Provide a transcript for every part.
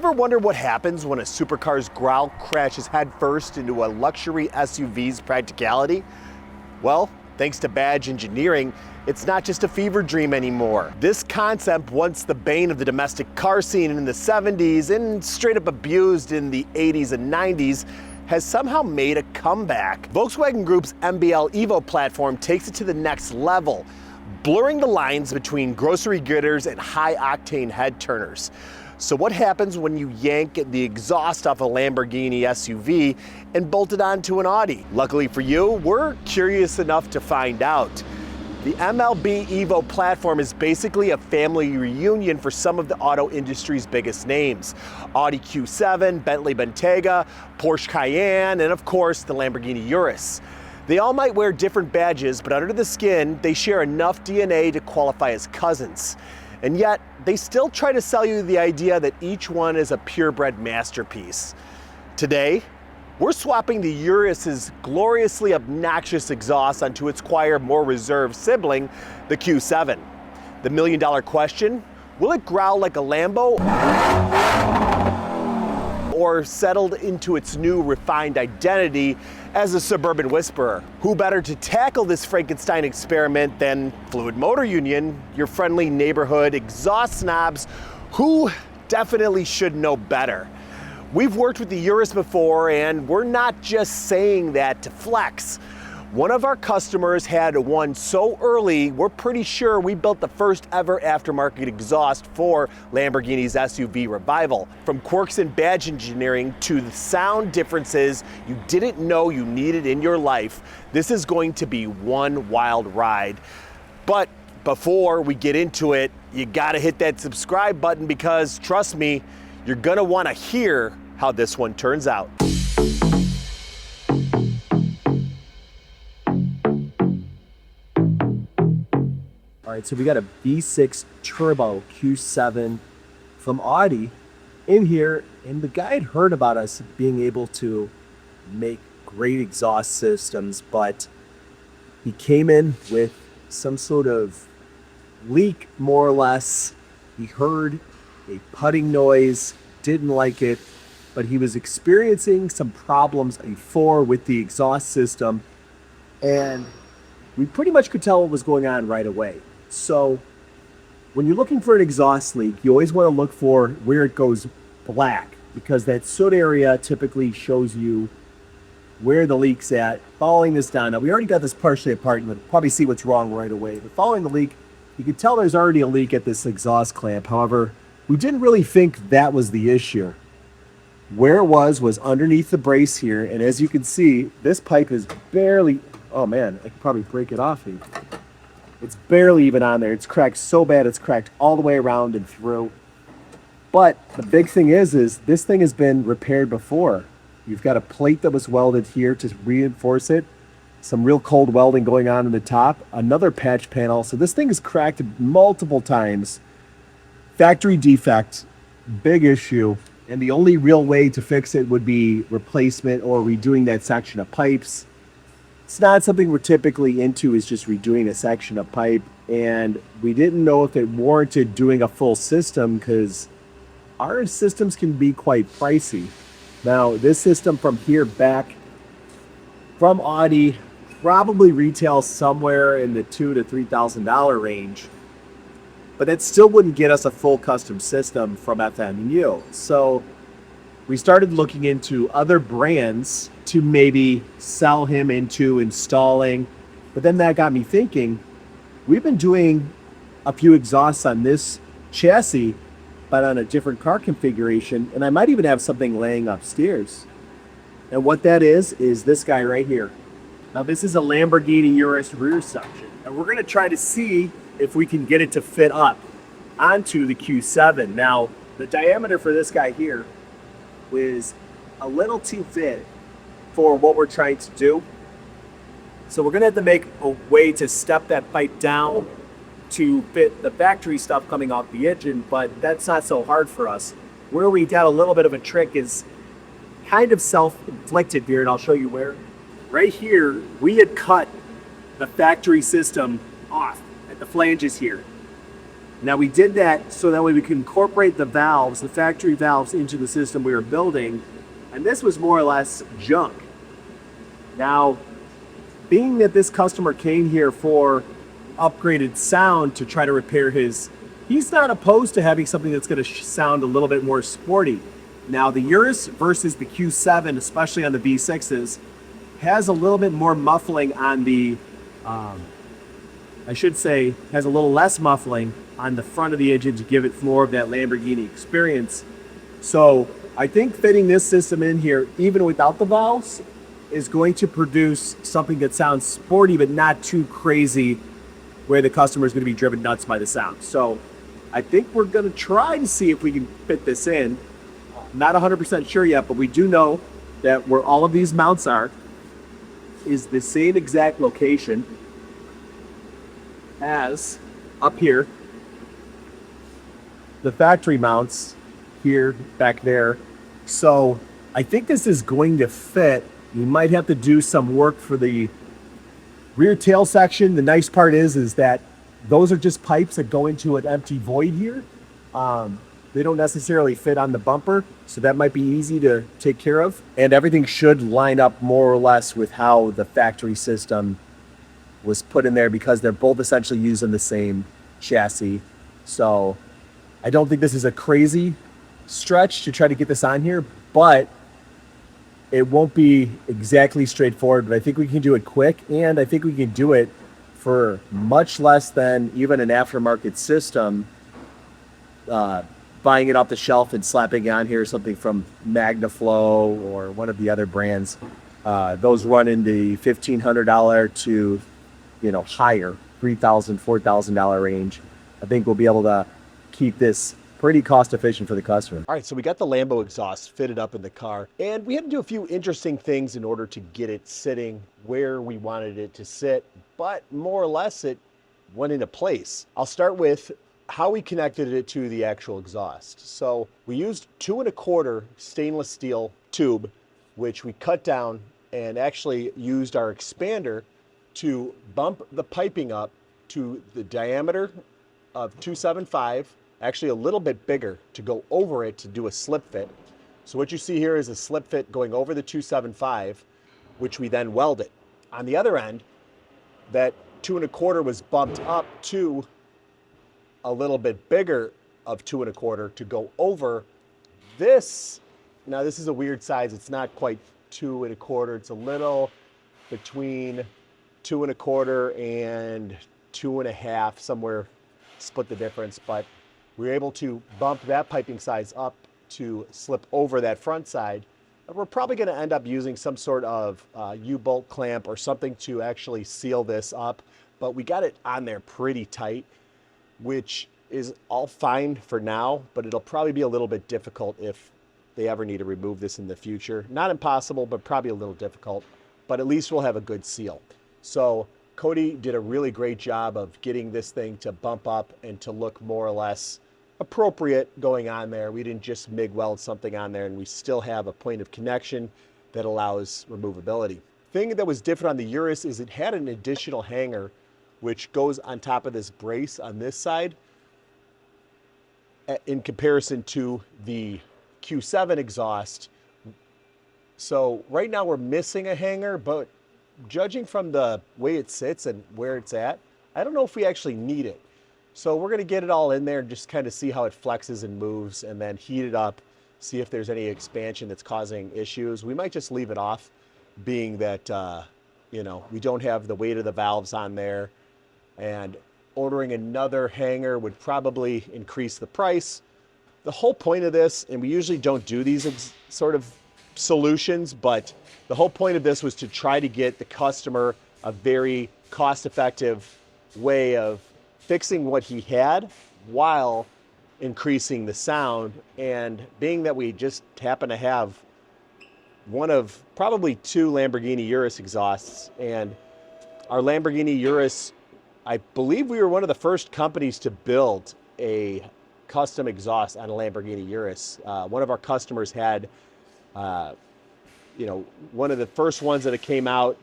ever wonder what happens when a supercar's growl crashes headfirst into a luxury SUV's practicality? Well, thanks to badge engineering, it's not just a fever dream anymore. This concept, once the bane of the domestic car scene in the 70s and straight up abused in the 80s and 90s, has somehow made a comeback. Volkswagen Group's MBL Evo platform takes it to the next level, blurring the lines between grocery getters and high-octane head turners. So what happens when you yank the exhaust off a Lamborghini SUV and bolt it onto an Audi? Luckily for you, we're curious enough to find out. The MLB Evo platform is basically a family reunion for some of the auto industry's biggest names. Audi Q7, Bentley Bentayga, Porsche Cayenne, and of course the Lamborghini Urus. They all might wear different badges, but under the skin, they share enough DNA to qualify as cousins. And yet, they still try to sell you the idea that each one is a purebred masterpiece. Today, we're swapping the Urus's gloriously obnoxious exhaust onto its quieter, more reserved sibling, the Q7. The million-dollar question, will it growl like a Lambo or settled into its new refined identity as a suburban whisperer? Who better to tackle this Frankenstein experiment than Fluid MotorUnion, your friendly neighborhood exhaust snobs who definitely should know better. We've worked with the Urus before, and we're not just saying that to flex. One of our customers had one so early, we're pretty sure we built the first ever aftermarket exhaust for Lamborghini's SUV revival. From quirks in badge engineering to the sound differences you didn't know you needed in your life, this is going to be one wild ride. But before we get into it, you gotta hit that subscribe button because, trust me, you're gonna wanna hear how this one turns out. All right, so we got a V6 Turbo Q7 from Audi in here, and the guy had heard about us being able to make great exhaust systems, but he came in with some sort of leak, more or less. He heard a putting noise, didn't like it, but he was experiencing some problems before with the exhaust system, and we pretty much could tell what was going on right away. So when you're looking for an exhaust leak, you always want to look for where it goes black, because that soot area typically shows you where the leak's at. Following this down, now we already got this partially apart, and you'll probably see what's wrong right away. But following the leak, you can tell there's already a leak at this exhaust clamp. However, we didn't really think that was the issue. Where it was underneath the brace here, and as you can see, this pipe is barely, oh man, I could probably break it off here. It's barely even on there. It's cracked so bad it's cracked all the way around and through. But the big thing is this thing has been repaired before. You've got a plate that was welded here to reinforce it, some real cold welding going on in the top, another patch panel. So this thing is cracked multiple times. Factory defect, big issue. And the only real way to fix it would be replacement or redoing that section of pipes. It's not something we're typically into, is just redoing a section of pipe. And we didn't know if it warranted doing a full system because our systems can be quite pricey. Now, this system from here back from Audi probably retails somewhere in the $2,000 to $3,000 range. But that still wouldn't get us a full custom system from FMU. So we started looking into other brands to maybe sell him into installing. But then that got me thinking, we've been doing a few exhausts on this chassis, but on a different car configuration. And I might even have something laying upstairs. And what that is this guy right here. Now this is a Lamborghini Urus rear section. And we're gonna try to see if we can get it to fit up onto the Q7. Now, the diameter for this guy here was a little too fit for what we're trying to do. So we're gonna have to make a way to step that pipe down to fit the factory stuff coming off the engine, but that's not so hard for us. Where we got a little bit of a trick is kind of self-inflicted here, and I'll show you where. Right here, we had cut the factory system off at the flanges here. Now we did that so that way we could incorporate the valves, the factory valves, into the system we were building, and this was more or less junk. Now, being that this customer came here for upgraded sound to try to repair he's not opposed to having something that's going to sound a little bit more sporty. Now, the Urus versus the Q7, especially on the V6s, has a little bit more muffling on the, has a little less muffling on the front of the engine to give it more of that Lamborghini experience. So I think fitting this system in here, even without the valves, is going to produce something that sounds sporty but not too crazy, where the customer is going to be driven nuts by the sound. So I think we're going to try to see if we can fit this in. Not 100% sure yet, but we do know that where all of these mounts are is the same exact location as up here. The factory mounts here, back there. So I think this is going to fit. You might have to do some work for the rear tail section. The nice part is that those are just pipes that go into an empty void here. They don't necessarily fit on the bumper, so that might be easy to take care of. And everything should line up more or less with how the factory system was put in there, because they're both essentially using the same chassis. So I don't think this is a crazy stretch to try to get this on here, but it won't be exactly straightforward. But I think we can do it quick, and I think we can do it for much less than even an aftermarket system. Buying it off the shelf and slapping it on here, something from MagnaFlow or one of the other brands. Those run in the $1,500 to, higher, $3,000, $4,000 range. I think we'll be able to keep this pretty cost efficient for the customer. All right, so we got the Lambo exhaust fitted up in the car, and we had to do a few interesting things in order to get it sitting where we wanted it to sit, but more or less it went into place. I'll start with how we connected it to the actual exhaust. So we used 2 1/4 stainless steel tube, which we cut down and actually used our expander to bump the piping up to the diameter of 275, actually a little bit bigger, to go over it to do a slip fit. So what you see here is a slip fit going over the 275, which we then welded. On the other end, that 2 1/4 was bumped up to a little bit bigger of 2 1/4 to go over this. Now this is a weird size. It's not quite 2 1/4. It's a little between 2 1/4 and 2 1/2, somewhere split the difference. But we were able to bump that piping size up to slip over that front side. And we're probably going to end up using some sort of U-bolt clamp or something to actually seal this up. But we got it on there pretty tight, which is all fine for now, but it'll probably be a little bit difficult if they ever need to remove this in the future. Not impossible, but probably a little difficult, but at least we'll have a good seal. So Cody did a really great job of getting this thing to bump up and to look more or less appropriate going on there. We didn't just MIG weld something on there, and we still have a point of connection that allows removability. Thing that was different on the Urus is it had an additional hanger which goes on top of this brace on this side in comparison to the Q7 exhaust. So right now we're missing a hanger, but judging from the way it sits and where it's at, I don't know if we actually need it. So we're gonna get it all in there and just kind of see how it flexes and moves, and then heat it up, see if there's any expansion that's causing issues. We might just leave it off, being that we don't have the weight of the valves on there, and ordering another hanger would probably increase the price. The whole point of this, and we usually don't do these sort of solutions, but the whole point of this was to try to get the customer a very cost-effective way of fixing what he had while increasing the sound. And being that we just happen to have one of probably 2 Lamborghini Urus exhausts, and our Lamborghini Urus, I believe we were one of the first companies to build a custom exhaust on a Lamborghini Urus. One of our customers had, one of the first ones that it came out,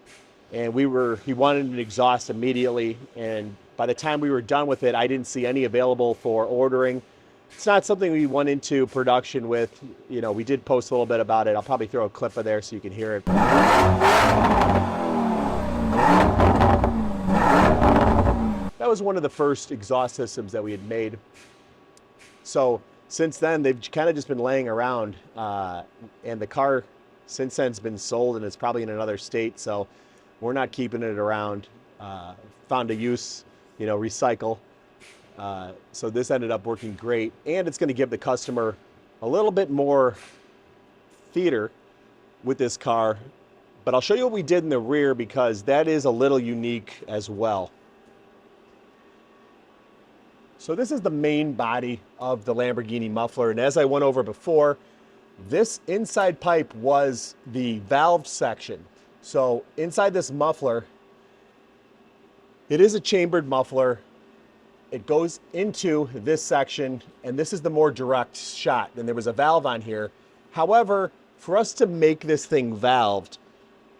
and he wanted an exhaust immediately, and by the time we were done with it, I didn't see any available for ordering. It's not something we went into production with. You know, we did post a little bit about it. I'll probably throw a clip of there so you can hear it. That was one of the first exhaust systems that we had made. So since then, they've kind of just been laying around, and the car since then has been sold and it's probably in another state. So we're not keeping it around. Found a use, you know, recycle. So this ended up working great, and it's going to give the customer a little bit more theater with this car. But I'll show you what we did in the rear, because that is a little unique as well. So this is the main body of the Lamborghini muffler, and as I went over before, this inside pipe was the valve section. So inside this muffler, it is a chambered muffler. It goes into this section, and this is the more direct shot. And there was a valve on here. However, for us to make this thing valved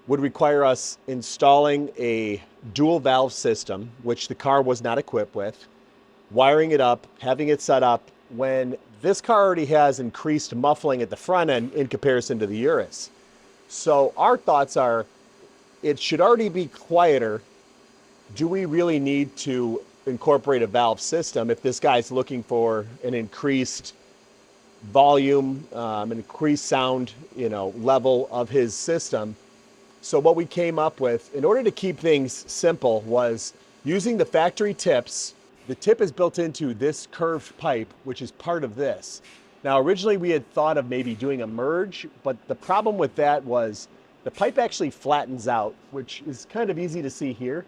would require us installing a dual valve system, which the car was not equipped with, wiring it up, having it set up, when this car already has increased muffling at the front end in comparison to the Urus. So our thoughts are, it should already be quieter. Do we really need to incorporate a valve system if this guy's looking for an increased volume, an increased sound, you know, level of his system? So what we came up with, in order to keep things simple, was using the factory tips. The tip is built into this curved pipe, which is part of this. Now, originally we had thought of maybe doing a merge, but the problem with that was the pipe actually flattens out, which is kind of easy to see here.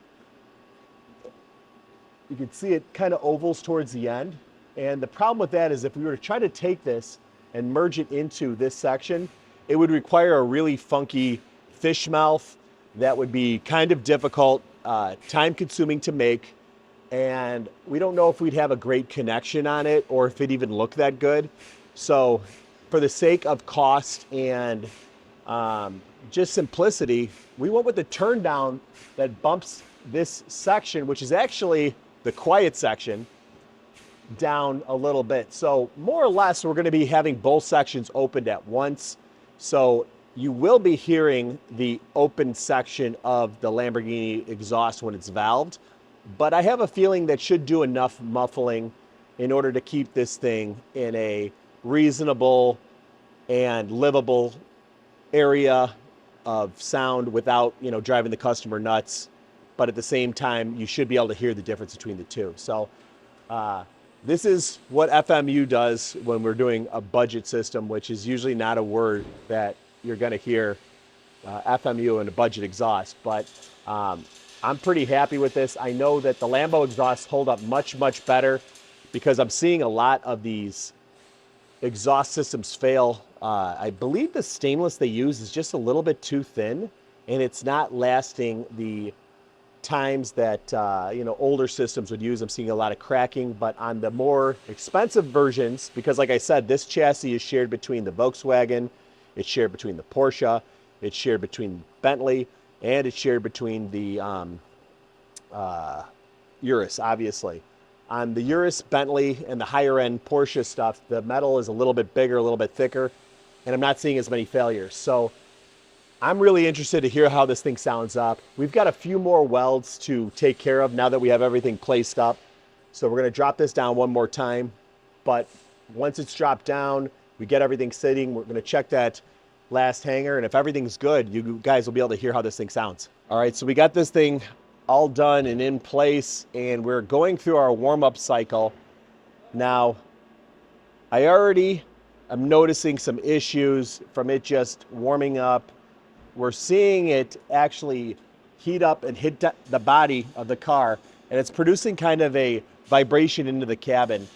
You can see it kind of ovals towards the end. And the problem with that is if we were to try to take this and merge it into this section, it would require a really funky fish mouth that would be kind of difficult, time consuming to make. And we don't know if we'd have a great connection on it or if it even looked that good. So for the sake of cost and just simplicity, we went with the turn down that bumps this section, which is actually the quiet section, down a little bit. So more or less, we're going to be having both sections opened at once. So you will be hearing the open section of the Lamborghini exhaust when it's valved. But I have a feeling that should do enough muffling in order to keep this thing in a reasonable and livable area of sound without, you know, driving the customer nuts. But at the same time, you should be able to hear the difference between the two. So this is what FMU does when we're doing a budget system, which is usually not a word that you're going to hear, FMU and a budget exhaust. But I'm pretty happy with this. I know that the Lambo exhausts hold up much, much better because I'm seeing a lot of these exhaust systems fail. I believe the stainless they use is just a little bit too thin, and it's not lasting the times that you know, older systems would use. I'm seeing a lot of cracking. But on the more expensive versions, because like I said, this chassis is shared between the Volkswagen, it's shared between the Porsche, it's shared between Bentley, and it's shared between the Urus, obviously. On the Urus, Bentley, and the higher end Porsche stuff, the metal is a little bit bigger, a little bit thicker, and I'm not seeing as many failures. So I'm really interested to hear how this thing sounds up. We've got a few more welds to take care of now that we have everything placed up. So we're gonna drop this down one more time. But once it's dropped down, we get everything sitting, we're gonna check that last hanger, and if everything's good, you guys will be able to hear how this thing sounds. All right, so we got this thing all done and in place, and we're going through our warm-up cycle. Now, I already am noticing some issues from it just warming up. We're seeing it actually heat up and hit the body of the car, and it's producing kind of a vibration into the cabin.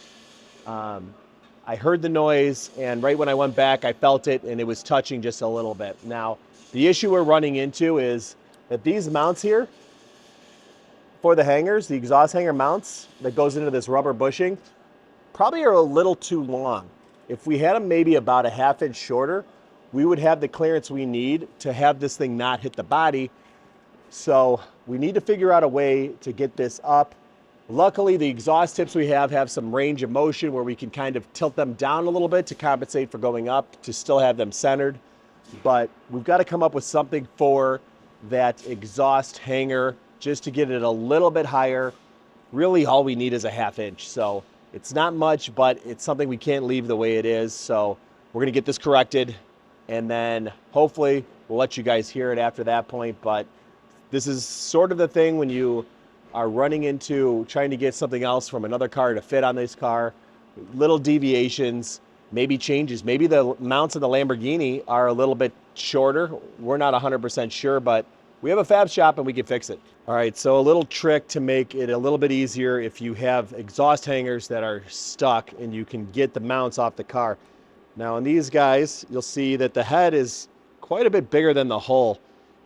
I heard the noise, and right when I went back, I felt it, and it was touching just a little bit. Now, the issue we're running into is that these mounts here for the hangers, the exhaust hanger mounts that goes into this rubber bushing, probably are a little too long. If we had them maybe about a ½ inch shorter, we would have the clearance we need to have this thing not hit the body. So we need to figure out a way to get this up Luckily, the exhaust tips we have some range of motion where we can kind of tilt them down a little bit to compensate for going up to still have them centered. But we've got to come up with something for that exhaust hanger just to get it a little bit higher. Really, all we need is a 1/2 inch. So it's not much, but it's something we can't leave the way it is. So we're going to get this corrected, and then hopefully we'll let you guys hear it after that point. But this is sort of the thing when you are running into trying to get something else from another car to fit on this car. Little deviations, maybe changes. Maybe the mounts of the Lamborghini are a little bit shorter. We're not 100% sure, but we have a fab shop and we can fix it. All right, so a little trick to make it a little bit easier if you have exhaust hangers that are stuck and you can get the mounts off the car. Now on these guys, you'll see that the head is quite a bit bigger than the hull.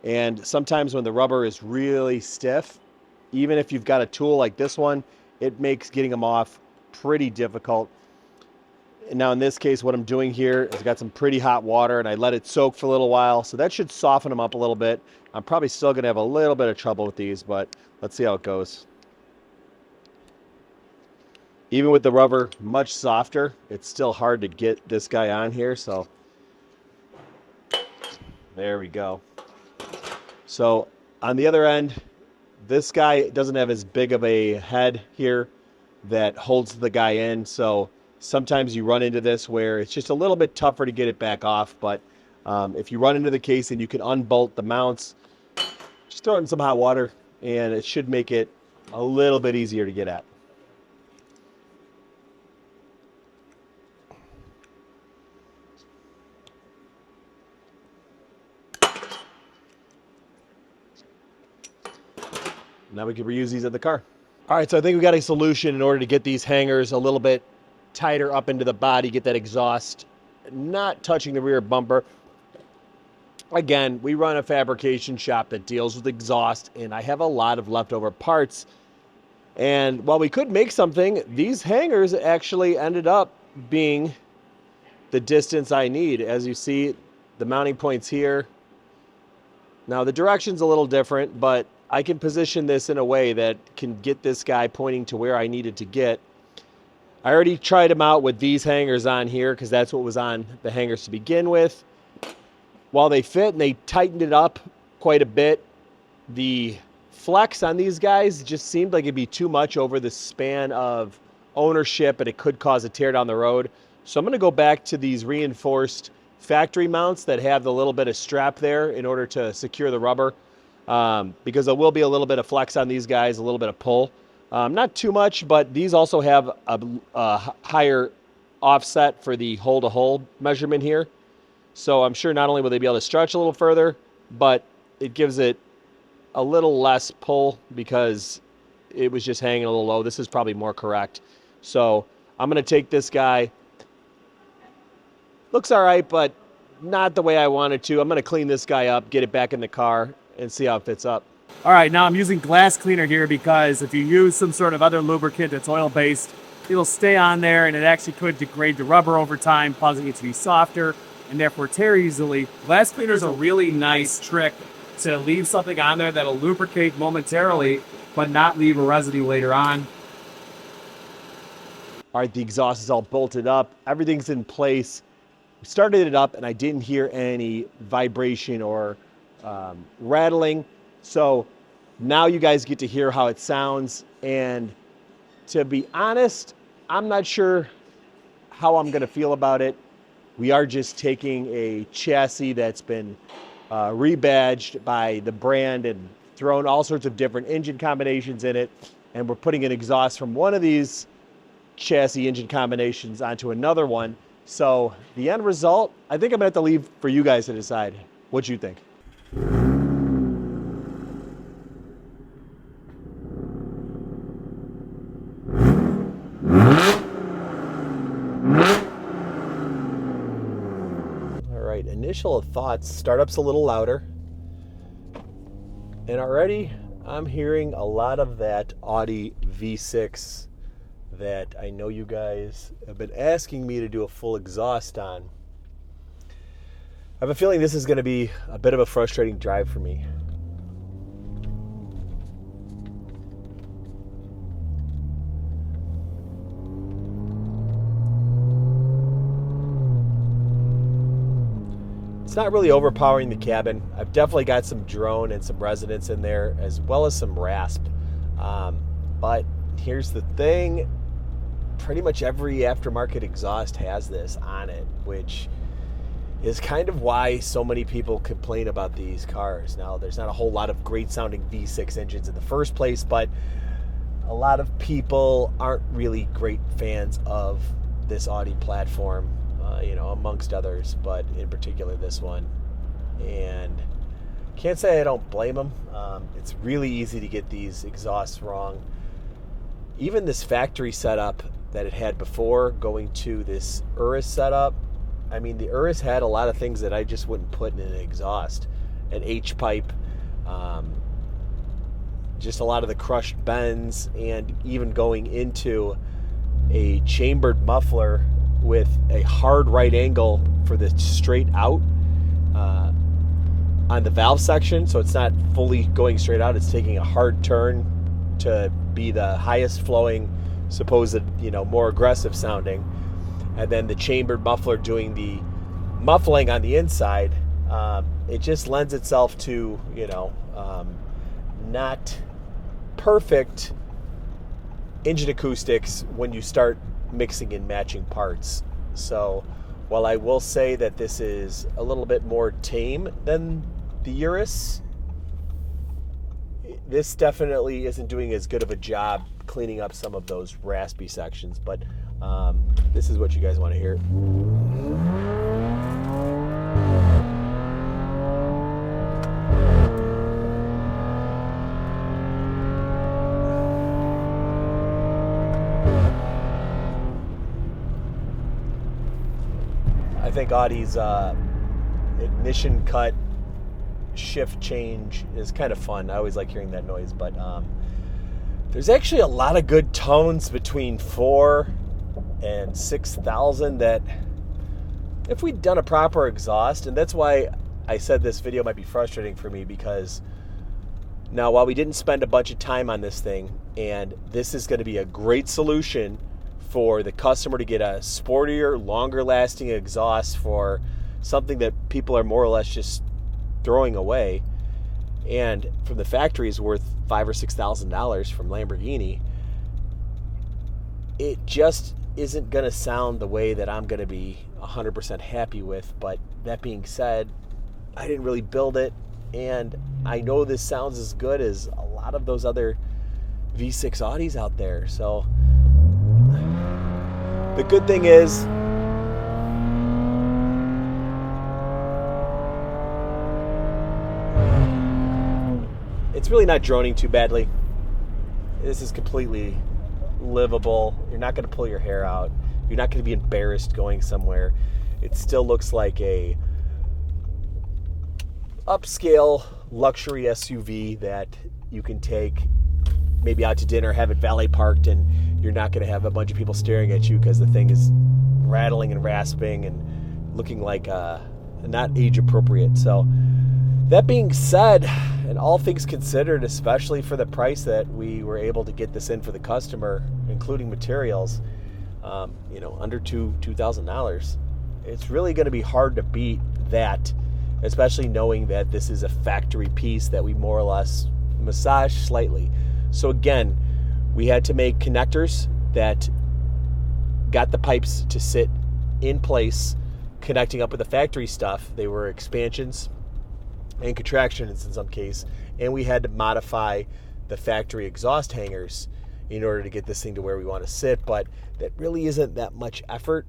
And sometimes when the rubber is really stiff, even if you've got a tool like this one, it makes getting them off pretty difficult. And now in this case, what I'm doing here is I've got some pretty hot water and I let it soak for a little while. So that should soften them up a little bit. I'm probably still gonna have a little bit of trouble with these, but let's see how it goes. Even with the rubber much softer, it's still hard to get this guy on here. So there we go. So on the other end, this guy doesn't have as big of a head here that holds the guy in. So sometimes you run into this where it's just a little bit tougher to get it back off. But if you run into the case and you can unbolt the mounts, just throw it in some hot water and it should make it a little bit easier to get at. Now we can reuse these at the car. All right, so I think we got a solution in order to get these hangers a little bit tighter up into the body, get that exhaust not touching the rear bumper. Again, we run a fabrication shop that deals with exhaust, and I have a lot of leftover parts. And while we could make something, these hangers actually ended up being the distance I need. As you see, the mounting point's here. Now the direction's a little different, but I can position this in a way that can get this guy pointing to where I needed to get. I already tried them out with these hangers on here because that's what was on the hangers to begin with. While they fit and they tightened it up quite a bit, the flex on these guys just seemed like it'd be too much over the span of ownership and it could cause a tear down the road. So I'm going to go back to these reinforced factory mounts that have the little bit of strap there in order to secure the rubber. Because there will be a little bit of flex on these guys, a little bit of pull. Not too much, but these also have a higher offset for the hole-to-hole measurement here. So I'm sure not only will they be able to stretch a little further, but it gives it a little less pull because it was just hanging a little low. This is probably more correct. So I'm going to take this guy. Looks all right, but not the way I wanted to. I'm going to clean this guy up, get it back in the car, and see how it fits up. All right, now I'm using glass cleaner here because if you use some sort of other lubricant that's oil-based, it'll stay on there and it actually could degrade the rubber over time, causing it to be softer and therefore tear easily. Glass cleaner is a really nice trick to leave something on there that'll lubricate momentarily, but not leave a residue later on. All right, the exhaust is all bolted up. Everything's in place. We started it up and I didn't hear any vibration or rattling. So now you guys get to hear how it sounds. And to be honest, I'm not sure how I'm going to feel about it. We are just taking a chassis that's been rebadged by the brand and thrown all sorts of different engine combinations in it. And we're putting an exhaust from one of these chassis engine combinations onto another one. So the end result, I think I'm going to have to leave for you guys to decide what you think. All right, initial thoughts, startup's a little louder. And already I'm hearing a lot of that Audi V6 that I know you guys have been asking me to do a full exhaust on. I have a feeling this is going to be a bit of a frustrating drive for me. It's not really overpowering the cabin. I've definitely got some drone and some resonance in there, as well as some rasp. But here's the thing. Pretty much every aftermarket exhaust has this on it, which is kind of why so many people complain about these cars. Now, there's not a whole lot of great sounding V6 engines in the first place, but a lot of people aren't really great fans of this Audi platform, amongst others, but in particular this one. And can't say I don't blame them. It's really easy to get these exhausts wrong. Even this factory setup that it had before, going to this Urus setup, I mean, the Urus had a lot of things that I just wouldn't put in an exhaust. An H-pipe, just a lot of the crushed bends, and even going into a chambered muffler with a hard right angle for the straight out on the valve section. So it's not fully going straight out. It's taking a hard turn to be the highest flowing, supposed, more aggressive sounding. And then the chambered muffler doing the muffling on the inside. It just lends itself to, not perfect engine acoustics when you start mixing and matching parts. So while I will say that this is a little bit more tame than the Urus, this definitely isn't doing as good of a job cleaning up some of those raspy sections. But this is what you guys want to hear. I think Audi's ignition cut shift change is kind of fun. I always like hearing that noise, but there's actually a lot of good tones between 4 and 6,000 that if we'd done a proper exhaust, and that's why I said this video might be frustrating for me, because now while we didn't spend a bunch of time on this thing, and this is going to be a great solution for the customer to get a sportier, longer lasting exhaust for something that people are more or less just throwing away, and from the factory is worth $5,000 or $6,000 from Lamborghini, it just isn't going to sound the way that I'm going to be 100% happy with. But that being said, I didn't really build it, and I know this sounds as good as a lot of those other V6 Audis out there. So the good thing is, it's really not droning too badly. This is completely livable. You're not going to pull your hair out. You're not going to be embarrassed going somewhere. It still looks like a upscale luxury SUV that you can take maybe out to dinner, have it valet parked, and you're not going to have a bunch of people staring at you because the thing is rattling and rasping and looking like not age appropriate. So that being said, and all things considered, especially for the price that we were able to get this in for the customer, including materials, under $2,000, it's really going to be hard to beat that, especially knowing that this is a factory piece that we more or less massage slightly. So again, we had to make connectors that got the pipes to sit in place, connecting up with the factory stuff. They were expansions and contractions in some case, and we had to modify the factory exhaust hangers in order to get this thing to where we want to sit, but that really isn't that much effort.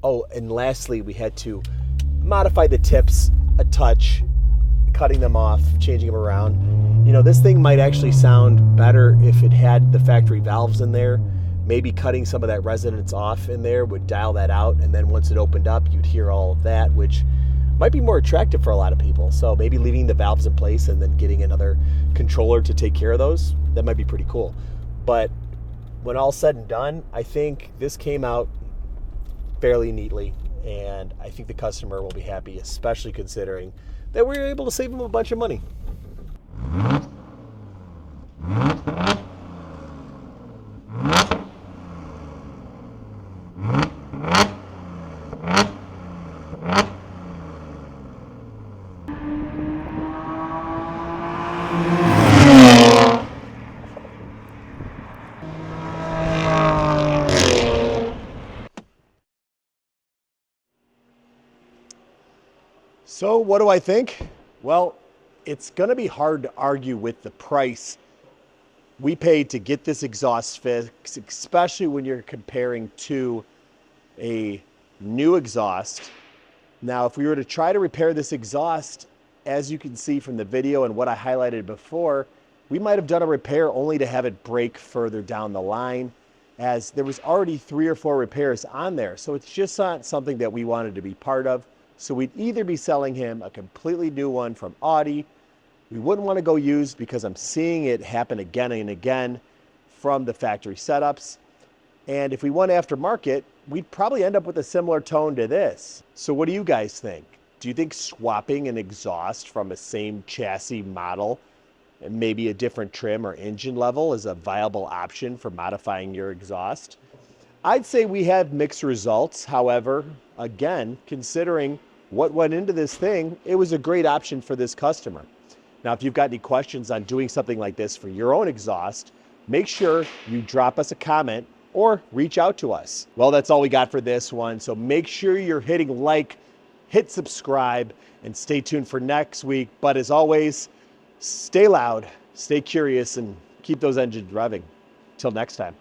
And lastly, we had to modify the tips a touch, cutting them off, changing them around. This thing might actually sound better if it had the factory valves in there. Maybe cutting some of that resonance off in there would dial that out, and then once it opened up, you'd hear all of that, which might be more attractive for a lot of people. So maybe leaving the valves in place and then getting another controller to take care of those, that might be pretty cool. But when all said and done, I think this came out fairly neatly, and I think the customer will be happy, especially considering that we were able to save them a bunch of money. So what do I think? Well, it's going to be hard to argue with the price we paid to get this exhaust fix, especially when you're comparing to a new exhaust. Now, if we were to try to repair this exhaust, as you can see from the video and what I highlighted before, we might have done a repair only to have it break further down the line, as there was already 3 or 4 repairs on there. So it's just not something that we wanted to be part of. So we'd either be selling him a completely new one from Audi. We wouldn't want to go used because I'm seeing it happen again and again from the factory setups. And if we went aftermarket, we'd probably end up with a similar tone to this. So what do you guys think? Do you think swapping an exhaust from a same chassis model and maybe a different trim or engine level is a viable option for modifying your exhaust? I'd say we have mixed results. However, again, considering what went into this thing, it was a great option for this customer. Now, if you've got any questions on doing something like this for your own exhaust, make sure you drop us a comment or reach out to us. Well, that's all we got for this one. So make sure you're hitting like, hit subscribe, and stay tuned for next week. But as always, stay loud, stay curious, and keep those engines revving. Till next time.